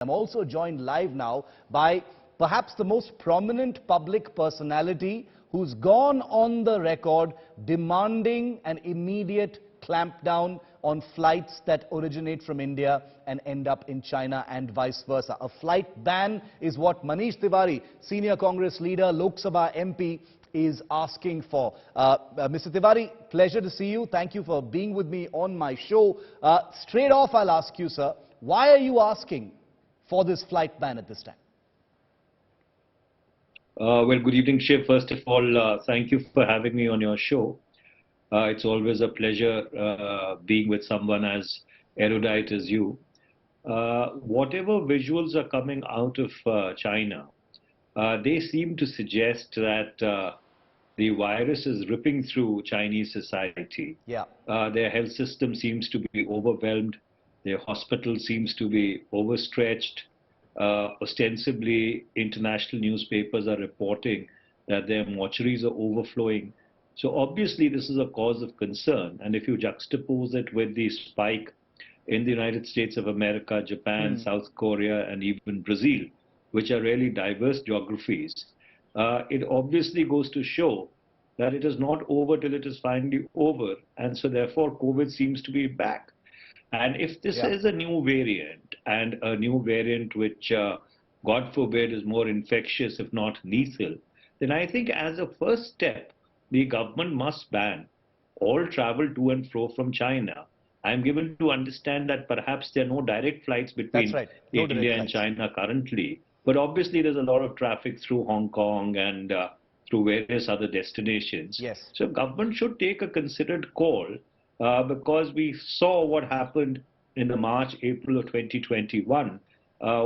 I'm also joined live now by perhaps the most prominent public personality who's gone on the record demanding an immediate clampdown on flights that originate from India and end up in China and vice versa. A flight ban is what Manish Tewari, senior Congress leader, Lok Sabha MP, is asking for. Mr. Tewari, pleasure to see you. Thank you for being with me on my show. Straight off, I'll ask you, sir, why are you asking for this flight ban at this time? Well, good evening, Shiv. First of all, thank you for having me on your show. It's always a pleasure being with someone as erudite as you. Whatever visuals are coming out of China, they seem to suggest that the virus is ripping through Chinese society. Yeah. Their health system seems to be overwhelmed. Their hospital seems to be overstretched. Ostensibly, international newspapers are reporting that their mortuaries are overflowing. So obviously, this is a cause of concern. And if you juxtapose it with the spike in the United States of America, Japan, South Korea, and even Brazil, which are really diverse geographies, it obviously goes to show that it is not over till it is finally over. And so therefore, COVID seems to be back. And if this is a new variant, and a new variant which, God forbid, is more infectious, if not lethal, then I think as a first step, the government must ban all travel to and fro from China. I'm given to understand that perhaps there are no direct flights between India and China currently. But obviously, there's a lot of traffic through Hong Kong and through various other destinations. Yes. So government should take a considered call. Because we saw what happened in the March, April of 2021,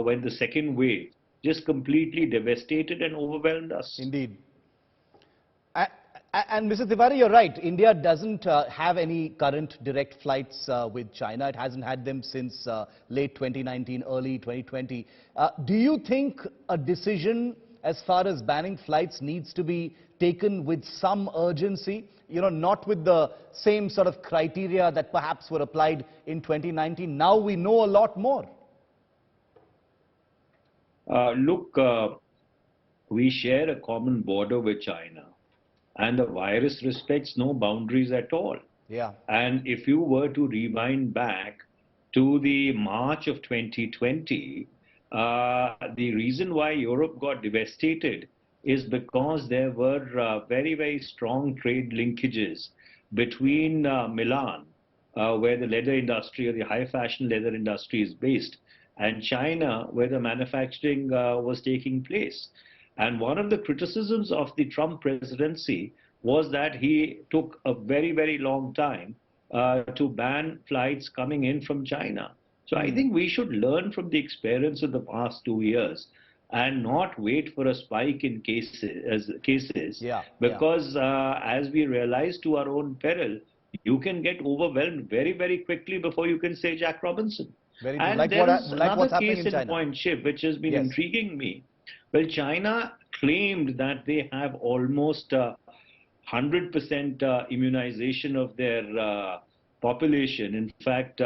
when the second wave just completely devastated and overwhelmed us. Indeed. And Mr. Tewari, you're right. India doesn't have any current direct flights with China. It hasn't had them since late 2019, early 2020. Do you think a decision as far as banning flights needs to be taken with some urgency? You know, not with the same sort of criteria that perhaps were applied in 2019. Now we know a lot more. Look, we share a common border with China, and the virus respects no boundaries at all. Yeah. And if you were to rewind back to the March of 2020, the reason why Europe got devastated is because there were very, very strong trade linkages between Milan, where the leather industry or the high fashion leather industry is based, and China, where the manufacturing was taking place. And one of the criticisms of the Trump presidency was that he took a very, very long time to ban flights coming in from China. So I think we should learn from the experience of the past 2 years and not wait for a spike in cases, because as we realize to our own peril, you can get overwhelmed very, very quickly before you can say Jack Robinson. Very and like there is like another happening case in in point, Shiv, which has been intriguing me. Well, China claimed that they have almost 100% immunization of their population. In fact,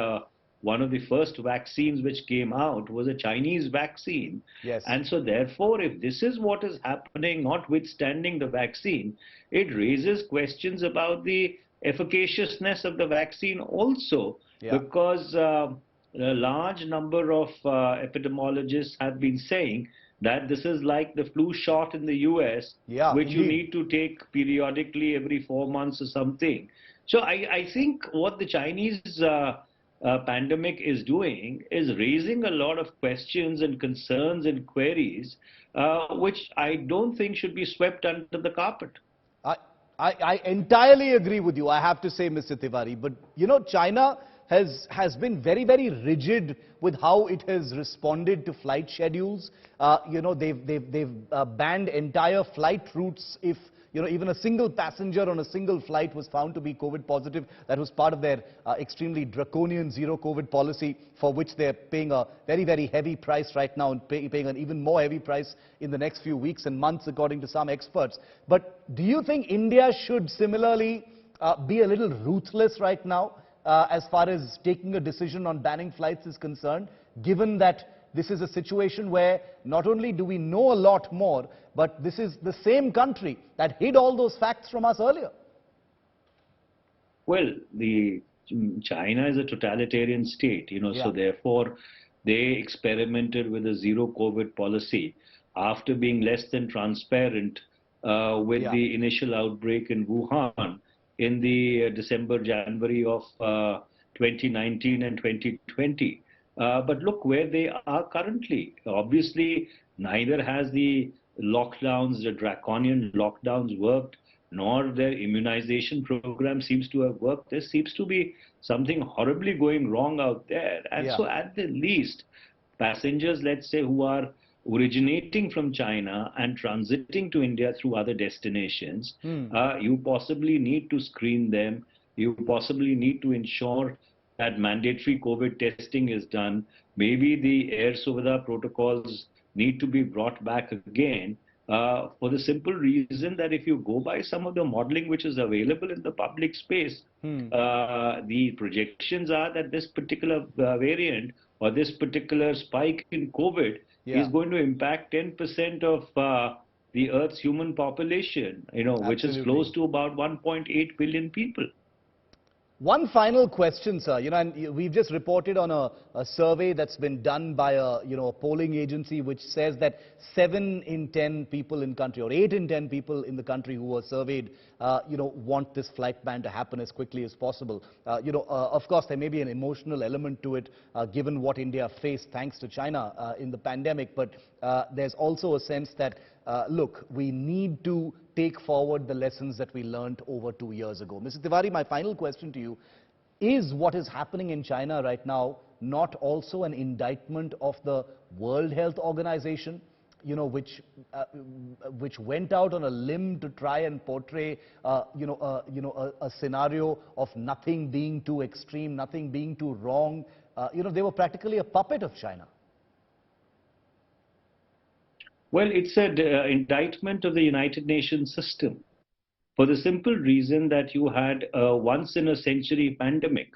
one of the first vaccines which came out was a Chinese vaccine. Yes. And so therefore, if this is what is happening, notwithstanding the vaccine, it raises questions about the efficaciousness of the vaccine also, because a large number of epidemiologists have been saying that this is like the flu shot in the US, which you need to take periodically every 4 months or something. So I think what the Chinese pandemic is doing is raising a lot of questions and concerns and queries, which I don't think should be swept under the carpet. I entirely agree with you, I have to say, Mr. Tewari. But, you know, China has been very, very rigid with how it has responded to flight schedules. You know, they've banned entire flight routes if, you know, even a single passenger on a single flight was found to be COVID positive. That was part of their extremely draconian zero COVID policy, for which they're paying a very, very heavy price right now, and paying an even more heavy price in the next few weeks and months, according to some experts. But do you think India should similarly be a little ruthless right now as far as taking a decision on banning flights is concerned, given that this is a situation where not only do we know a lot more, but this is the same country that hid all those facts from us earlier. Well, China is a totalitarian state, Yeah. so therefore they experimented with a zero COVID policy after being less than transparent with Yeah. the initial outbreak in Wuhan in the December, January of 2019 and 2020. But look where they are currently. Obviously, neither has the lockdowns, the draconian lockdowns worked, nor their immunization program seems to have worked. There seems to be something horribly going wrong out there. And Yeah. so at the least, passengers, let's say, who are originating from China and transiting to India through other destinations, you possibly need to screen them. You possibly need to ensure that mandatory COVID testing is done. Maybe the air Suvidha protocols need to be brought back again for the simple reason that if you go by some of the modeling which is available in the public space, the projections are that this particular variant or this particular spike in COVID is going to impact 10% of the Earth's human population, which is close to about 1.8 billion people. One final question, sir. And we've just reported on a survey that's been done by a polling agency which says that 7 in 10 people in country, or 8 in 10 people in the country who were surveyed, want this flight ban to happen as quickly as possible. Of course, there may be an emotional element to it, given what India faced thanks to China in the pandemic. But there's also a sense that, look, we need to take forward the lessons that we learned over 2 years ago. Mr. Tewari, my final question to you, is what is happening in China right now not also an indictment of the World Health Organization, which went out on a limb to try and portray, a scenario of nothing being too extreme, nothing being too wrong? They were practically a puppet of China. Well, it's an indictment of the United Nations system for the simple reason that you had a once-in-a-century pandemic.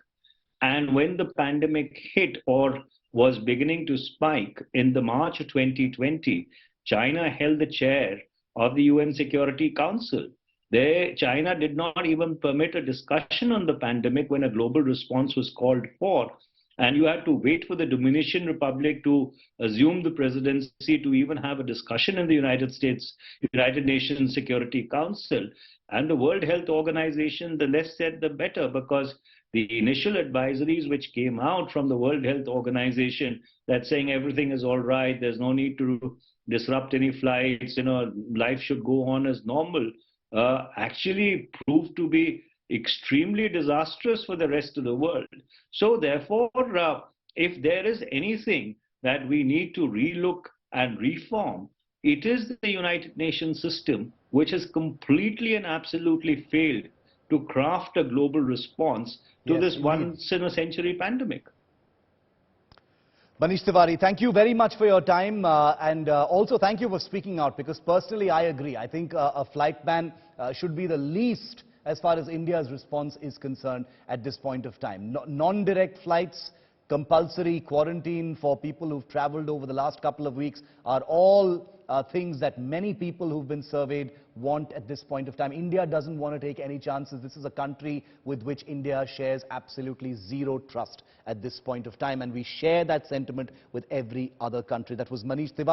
And when the pandemic hit or was beginning to spike in the March of 2020, China held the chair of the UN Security Council. There, China did not even permit a discussion on the pandemic when a global response was called for. And you had to wait for the Dominican Republic to assume the presidency to even have a discussion in the United Nations Security Council. And the World Health Organization, the less said, the better, because the initial advisories which came out from the World Health Organization that saying everything is all right, there's no need to disrupt any flights, life should go on as normal, actually proved to be extremely disastrous for the rest of the world. So therefore, if there is anything that we need to relook and reform, it is the United Nations system, which has completely and absolutely failed to craft a global response to this once-in-a-century pandemic. Manish Tewari, thank you very much for your time, and also thank you for speaking out, because personally I agree. I think a flight ban should be the least as far as India's response is concerned at this point of time. Non-direct flights, compulsory quarantine for people who've traveled over the last couple of weeks are all things that many people who've been surveyed want at this point of time. India doesn't want to take any chances. This is a country with which India shares absolutely zero trust at this point of time, and we share that sentiment with every other country. That was Manish Tewari.